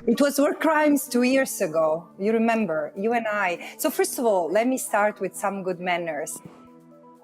It was war crimes 2 years ago. You remember, you and I. So first of all, let me start with some good manners.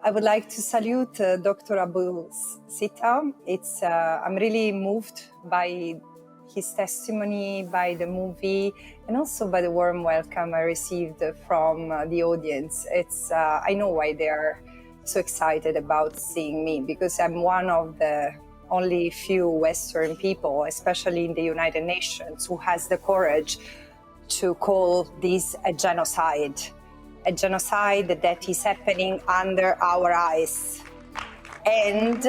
I would like to salute Dr. Abu Sita. I'm really moved by his testimony, by the movie, and also by the warm welcome I received from the audience. I know why they are so excited about seeing me, because I'm one of the only few Western people, especially in the United Nations, who has the courage to call this a genocide that is happening under our eyes. And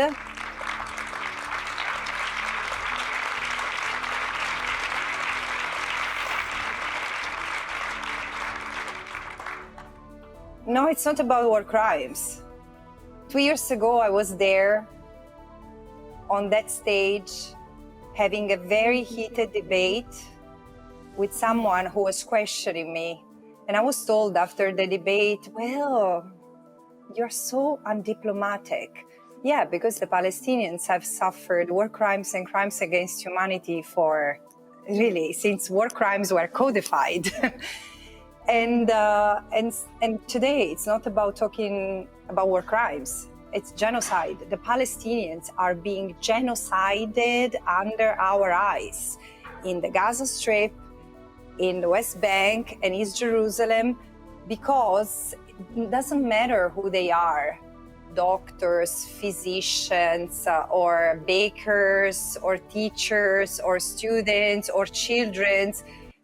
no, it's not about war crimes. 2 years ago, I was there on that stage having a very heated debate with someone who was questioning me. And I was told after the debate, well, you're so undiplomatic. Yeah, because the Palestinians have suffered war crimes and crimes against humanity since war crimes were codified. And today it's not about talking about war crimes. It's genocide. The Palestinians are being genocided under our eyes in the Gaza Strip, in the West Bank and East Jerusalem, because it doesn't matter who they are, doctors, physicians, or bakers, or teachers, or students, or children,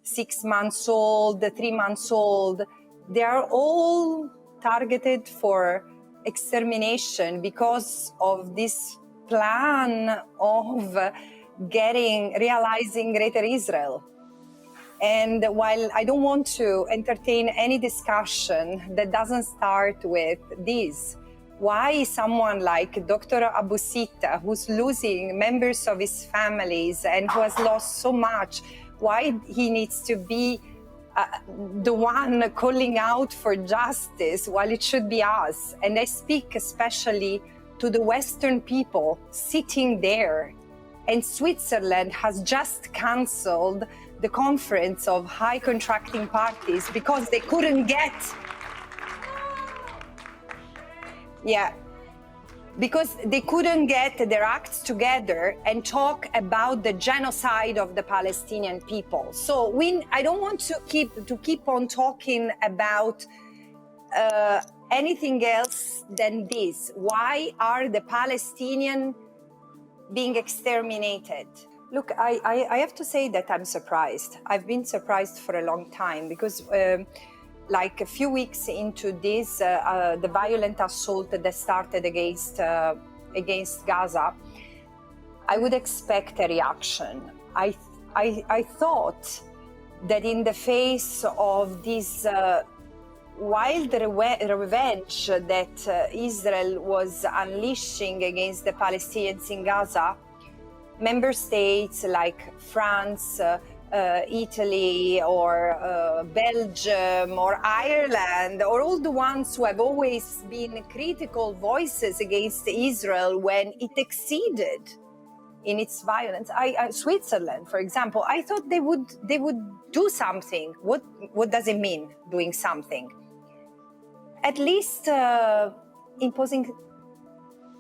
6 months old, 3 months old. They are all targeted for extermination because of this plan of realizing Greater Israel. And while I don't want to entertain any discussion that doesn't start with this, why someone like Dr. Abu Sita, who's losing members of his families and who has lost so much, why he needs to be the one calling out for justice while it should be us. And I speak especially to the Western people sitting there. And Switzerland has just canceled the conference of high contracting parties because they couldn't get, because they couldn't get their acts together and talk about the genocide of the Palestinian people. So I don't want to keep on talking about anything else than this. Why are the Palestinians being exterminated? Look, I have to say that I'm surprised. I've been surprised for a long time because like a few weeks into this, the violent assault that started against Gaza, I would expect a reaction. I thought that in the face of this wild revenge that Israel was unleashing against the Palestinians in Gaza, member states like France, Italy, or Belgium, or Ireland, or all the ones who have always been critical voices against Israel when it exceeded in its violence. Switzerland, for example, I thought they would do something. What does it mean, doing something? At least imposing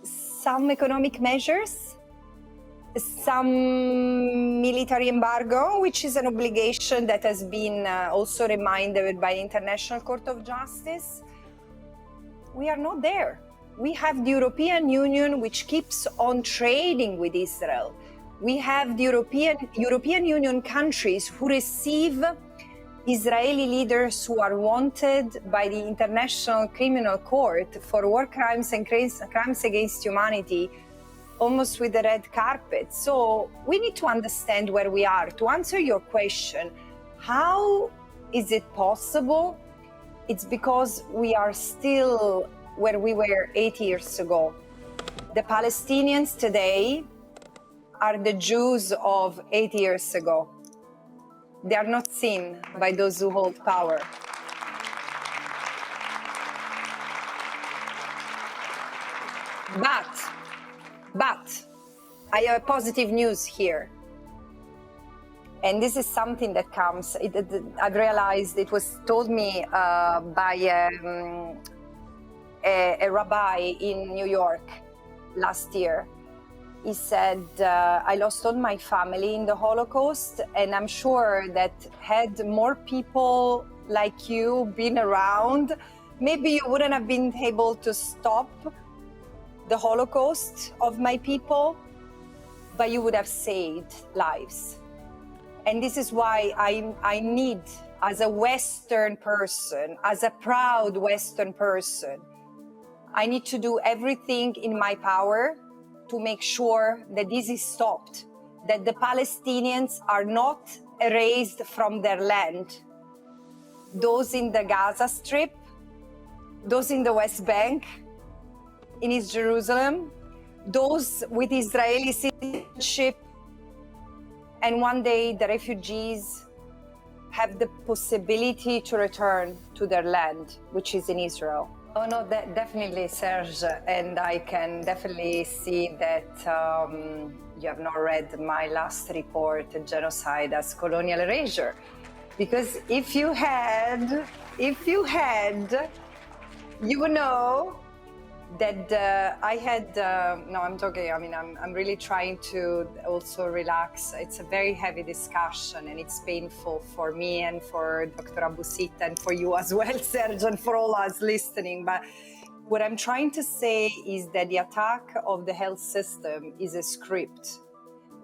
some economic measures, some military embargo, which is an obligation that has been also reminded by the International Court of Justice. We are not there. We have the European Union, which keeps on trading with Israel. We have the European Union countries who receive Israeli leaders who are wanted by the International Criminal Court for war crimes and crimes against humanity, almost with the red carpet. So we need to understand where we are. To answer your question, how is it possible? It's because we are still where we were 8 years ago. The Palestinians today are the Jews of 8 years ago. They are not seen by those who hold power. But I have positive news here. And this is something that comes, I've realized it was told me by a rabbi in New York last year. He said, I lost all my family in the Holocaust, and I'm sure that had more people like you been around, maybe you wouldn't have been able to stop the Holocaust of my people, but you would have saved lives. And this is why I need, as a Western person, as a proud Western person, I need to do everything in my power to make sure that this is stopped, that the Palestinians are not erased from their land. Those in the Gaza Strip, those in the West Bank, in East Jerusalem, those with Israeli citizenship, and one day the refugees have the possibility to return to their land, which is in Israel. Oh no, definitely, Serge, and I can definitely see that you have not read my last report, Genocide as Colonial Erasure, because if you had, you would know that I had, no, I'm joking. I mean, I'm really trying to also relax. It's a very heavy discussion and it's painful for me and for Dr. Abusita and for you as well, Serge, and for all us listening. But what I'm trying to say is that the attack of the health system is a script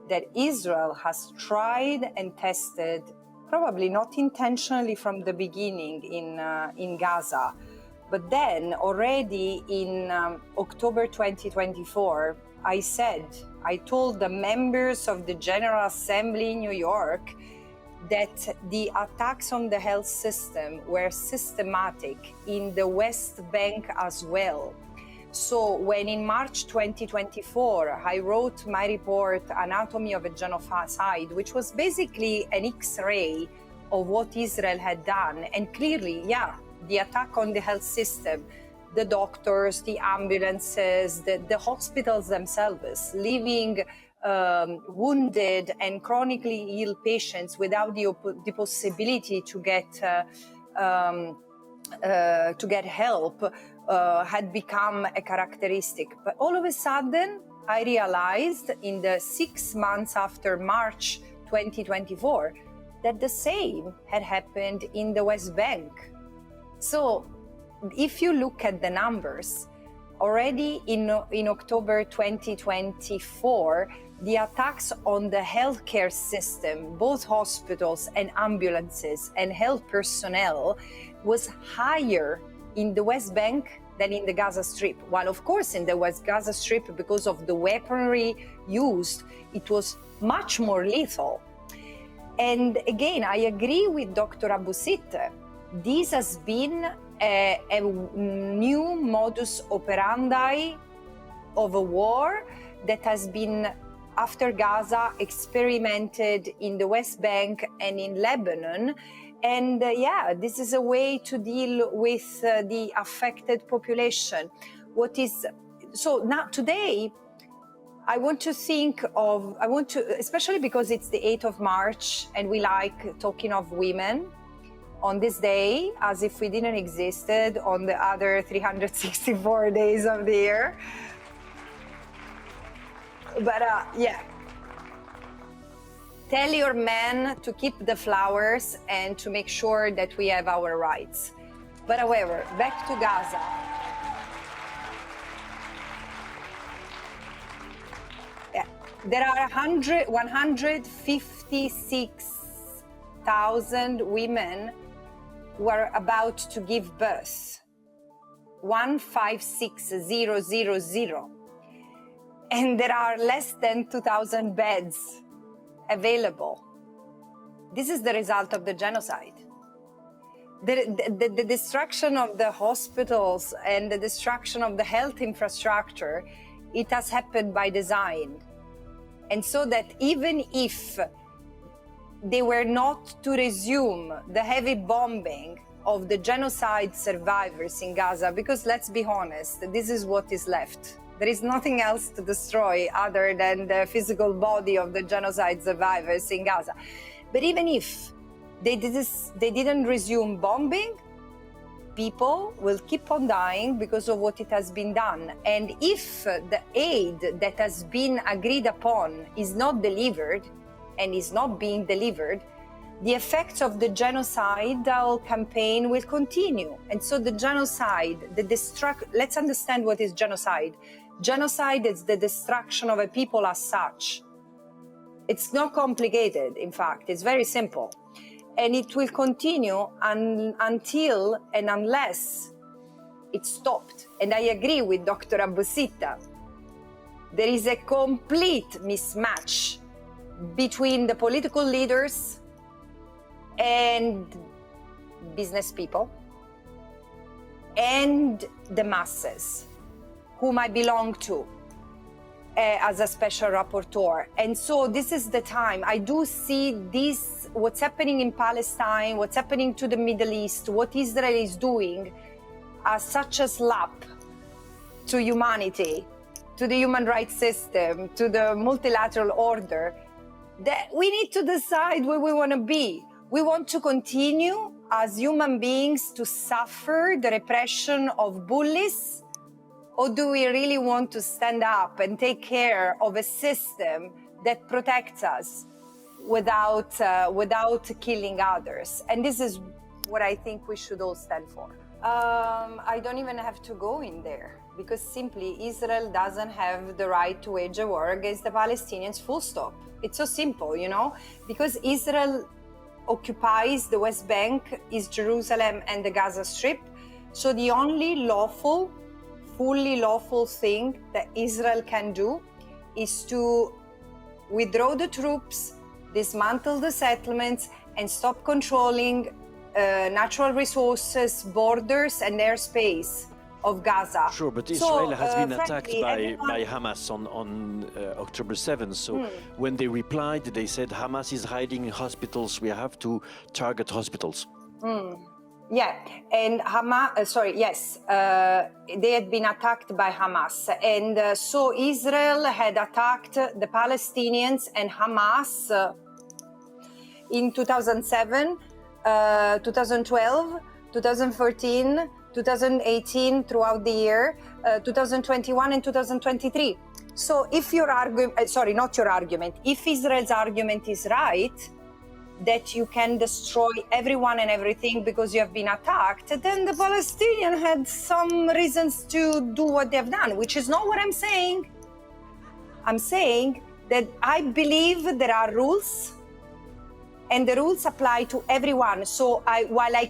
that Israel has tried and tested, probably not intentionally from the beginning in Gaza. But then already in October 2024, I told the members of the General Assembly in New York that the attacks on the health system were systematic in the West Bank as well. So when in March 2024, I wrote my report, Anatomy of a Genocide, which was basically an X-ray of what Israel had done. And clearly, the attack on the health system, the doctors, the ambulances, the hospitals themselves, leaving wounded and chronically ill patients without the possibility to get help, had become a characteristic. But all of a sudden, I realized in the 6 months after March 2024 that the same had happened in the West Bank. So if you look at the numbers, already in October 2024, the attacks on the healthcare system, both hospitals and ambulances and health personnel, was higher in the West Bank than in the Gaza Strip. While of course in the West Gaza Strip, because of the weaponry used, it was much more lethal. And again, I agree with Dr. Abusita. This has been a new modus operandi of a war that has been, after Gaza, experimented in the West Bank and in Lebanon. And this is a way to deal with the affected population. So now today, I want to, especially because it's the 8th of March and we like talking of women on this day as if we didn't existed on the other 364 days of the year. But tell your men to keep the flowers and to make sure that we have our rights. But however, back to Gaza. There are 156,000 women who are about to give birth. 156,000. And there are less than 2,000 beds available. This is the result of the genocide. The destruction of the hospitals and the destruction of the health infrastructure, it has happened by design. And so that even if they were not to resume the heavy bombing of the genocide survivors in Gaza, because let's be honest, this is what is left. There is nothing else to destroy other than the physical body of the genocide survivors in Gaza. But even if they didn't resume bombing, people will keep on dying because of what it has been done. And if the aid that has been agreed upon is not delivered and is not being delivered, the effects of the genocidal campaign will continue. And so the genocide, let's understand what is genocide. Genocide is the destruction of a people as such. It's not complicated, in fact, it's very simple. And it will continue until and unless it's stopped. And I agree with Dr. Abusita. There is a complete mismatch between the political leaders and business people and the masses, whom I belong to as a special rapporteur. And so this is the time. I do see this, what's happening in Palestine, what's happening to the Middle East, what Israel is doing as such a slap to humanity, to the human rights system, to the multilateral order, that we need to decide where we want to be. We want to continue as human beings to suffer the repression of bullies, or do we really want to stand up and take care of a system that protects us without killing others? And this is what I think we should all stand for. I don't even have to go in there, because simply Israel doesn't have the right to wage a war against the Palestinians, full stop. It's so simple, you know, because Israel occupies the West Bank, East Jerusalem, and the Gaza Strip. So the only fully lawful thing that Israel can do is to withdraw the troops, dismantle the settlements, and stop controlling natural resources, borders, and airspace of Gaza. Sure, but Israel has been attacked by Hamas on October 7th. So when they replied, they said Hamas is hiding in hospitals. We have to target hospitals. Yeah, and they had been attacked by Hamas. And so Israel had attacked the Palestinians and Hamas in 2007, 2012, 2014, 2018, throughout the year, 2021 and 2023. So if your argument, if Israel's argument is right, that you can destroy everyone and everything because you have been attacked, then the Palestinians had some reasons to do what they've done, which is not what I'm saying. I'm saying that I believe there are rules, and the rules apply to everyone. So while I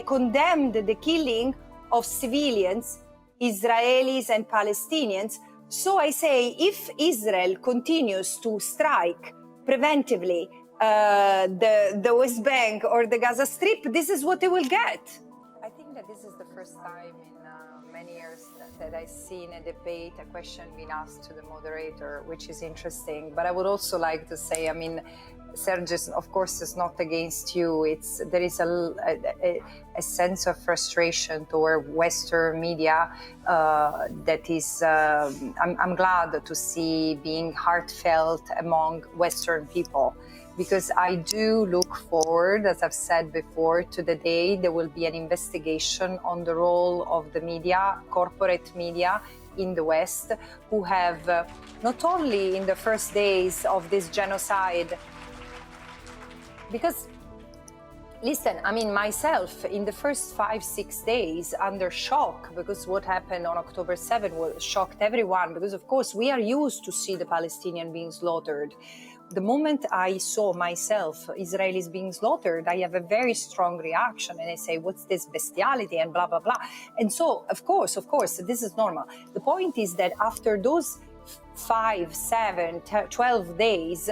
condemned the killing of civilians, Israelis and Palestinians, so I say if Israel continues to strike preventively the West Bank or the Gaza Strip, this is what they will get. I think that this is the first time in many years that I see in a debate a question being asked to the moderator, which is interesting. But I would also like to say, I mean, Serge, of course, is not against you. There is a sense of frustration toward Western media that is, I'm glad to see being heartfelt among Western people, because I do look forward, as I've said before, to the day there will be an investigation on the role of the media, corporate media in the West, who have not only in the first days of this genocide, because, listen, I mean, myself, in the first 5-6 days, under shock, because what happened on October 7th shocked everyone, because, of course, we are used to see the Palestinians being slaughtered. The moment I saw myself, Israelis being slaughtered, I have a very strong reaction, and I say, what's this bestiality, and blah, blah, blah. And so, of course, this is normal. The point is that after those 5, 7, 12 days,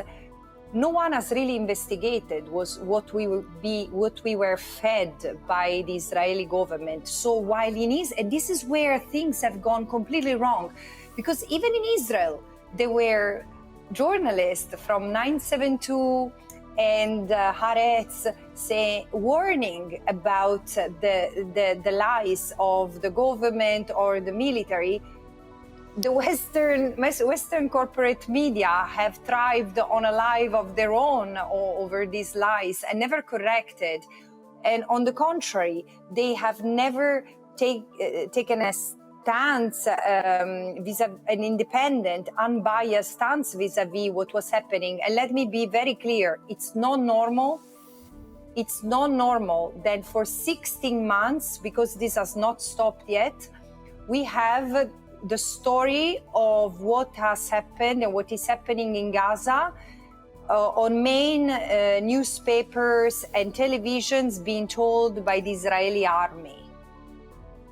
no one has really investigated what we were fed by the Israeli government. So while and this is where things have gone completely wrong, because even in Israel, there were journalists from 972 and Haaretz warning about the lies of the government or the military, the Western corporate media have thrived on a life of their own over these lies and never corrected. And on the contrary, they have never taken a stance, an independent, unbiased stance vis-a-vis what was happening. And let me be very clear, it's not normal. It's not normal that for 16 months, because this has not stopped yet, we have the story of what has happened and what is happening in Gaza on main newspapers and televisions being told by the Israeli army.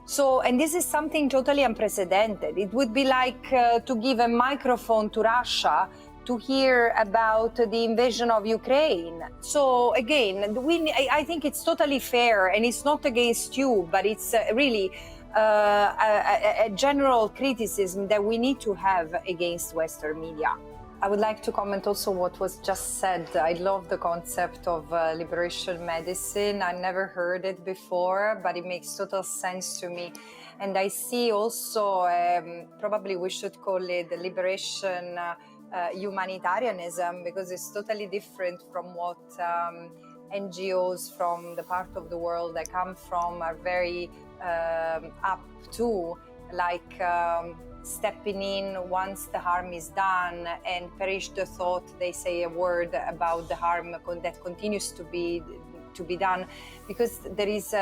So, and this is something totally unprecedented. It would be like to give a microphone to Russia to hear about the invasion of Ukraine. So again, I think it's totally fair, and it's not against you, but it's really a general criticism that we need to have against Western media. I would like to comment also what was just said. I love the concept of liberation medicine. I never heard it before, but it makes total sense to me. And I see also, probably we should call it the liberation humanitarianism, because it's totally different from what NGOs from the part of the world I come from are very up to, like stepping in once the harm is done and perish the thought they say a word about the harm that continues to be done, because there is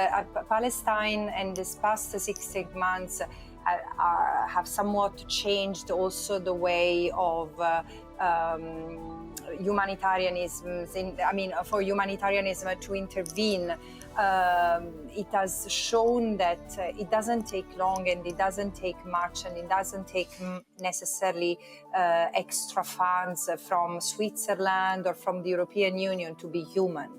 Palestine, and this past 16 months have somewhat changed also the way of humanitarianism. For humanitarianism to intervene, it has shown that it doesn't take long, and it doesn't take much, and it doesn't take necessarily extra funds from Switzerland or from the European Union to be human.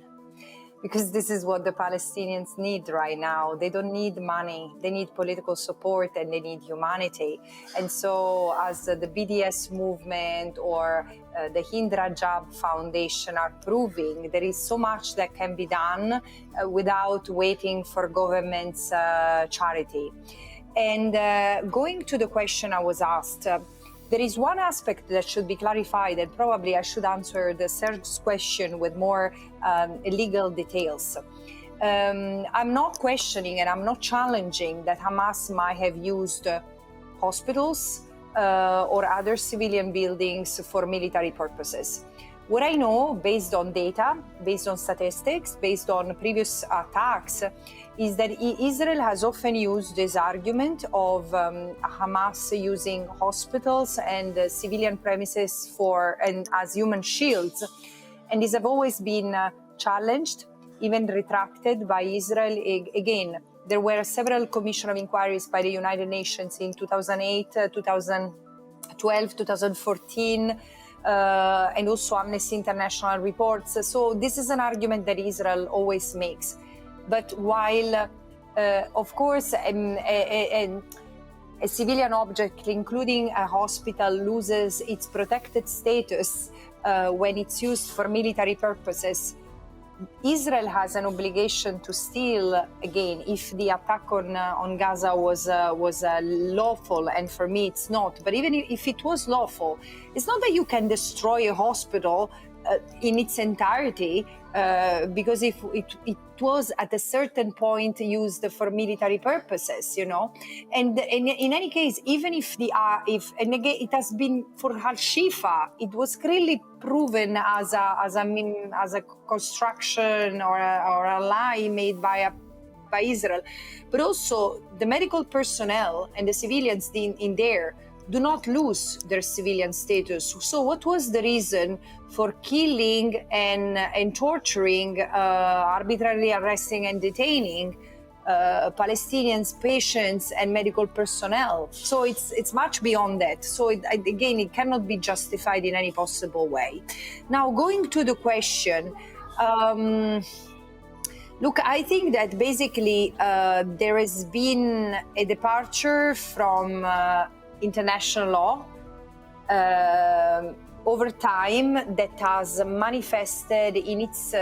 Because this is what the Palestinians need right now. They don't need money, they need political support, and they need humanity. And so as the BDS movement or the Hind Rajab Foundation are proving, there is so much that can be done without waiting for government's charity. And going to the question I was asked, there is one aspect that should be clarified, and probably I should answer the Serge's question with more legal details. I'm not questioning and I'm not challenging that Hamas might have used hospitals or other civilian buildings for military purposes. What I know, based on data, based on statistics, based on previous attacks, is that Israel has often used this argument of Hamas using hospitals and civilian premises as human shields. And these have always been challenged, even retracted by Israel. Again, there were several commission of inquiries by the United Nations in 2008, 2012, 2014, and also Amnesty International reports. So this is an argument that Israel always makes. But while, of course, a civilian object, including a hospital, loses its protected status when it's used for military purposes, Israel has an obligation to still, again, if the attack on Gaza was lawful, and for me it's not, but even if it was lawful, it's not that you can destroy a hospital in its entirety, because if it was at a certain point used for military purposes, you know, and in any case, even if and again, it has been for Al-Shifa, it was clearly proven as a construction or a lie made by Israel, but also the medical personnel and the civilians in there do not lose their civilian status. So what was the reason for killing and torturing, arbitrarily arresting and detaining Palestinians, patients and medical personnel? So it's much beyond that. So again, it cannot be justified in any possible way. Now, going to the question, look, I think that basically there has been a departure from international law over time that has manifested in its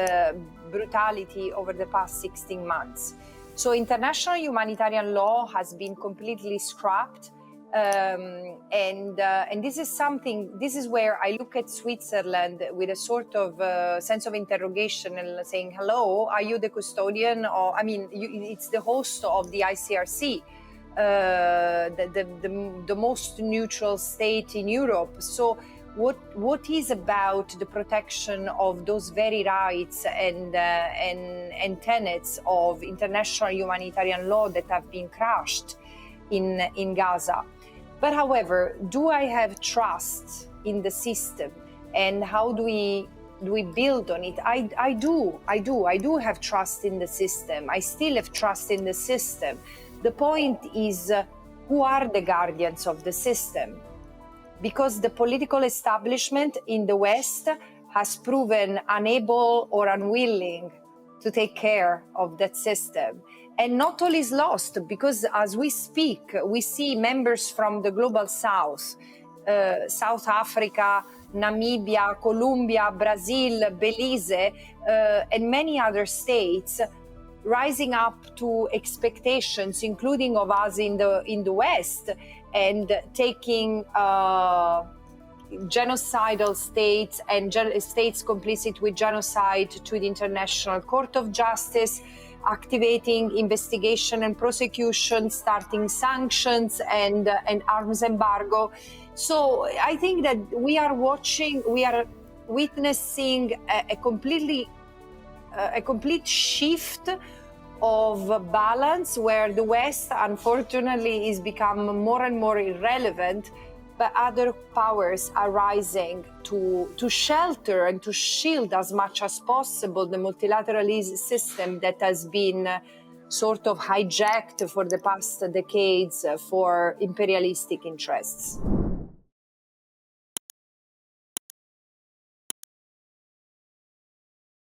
brutality over the past 16 months. So international humanitarian law has been completely scrapped And this is something, this is where I look at Switzerland with a sort of sense of interrogation and saying, hello, are you the custodian? Or, I mean, it's the host of the ICRC, the most neutral state in Europe. So what is about the protection of those very rights and tenets of international humanitarian law that have been crushed in Gaza? But however, do I have trust in the system, and how do we build on it? I do have trust in the system. I still have trust in the system. The point is, who are the guardians of the system? Because the political establishment in the West has proven unable or unwilling to take care of that system. And not all is lost, because as we speak, we see members from the global South, South Africa, Namibia, Colombia, Brazil, Belize, and many other states rising up to expectations, including of us in the West, and taking genocidal states and states complicit with genocide to the International Court of Justice, activating investigation and prosecution, starting sanctions and arms embargo. So I think that we are witnessing a complete shift of balance, where the West, unfortunately, is become more and more irrelevant, but other powers are rising to shelter and to shield as much as possible the multilateralism system that has been sort of hijacked for the past decades for imperialistic interests.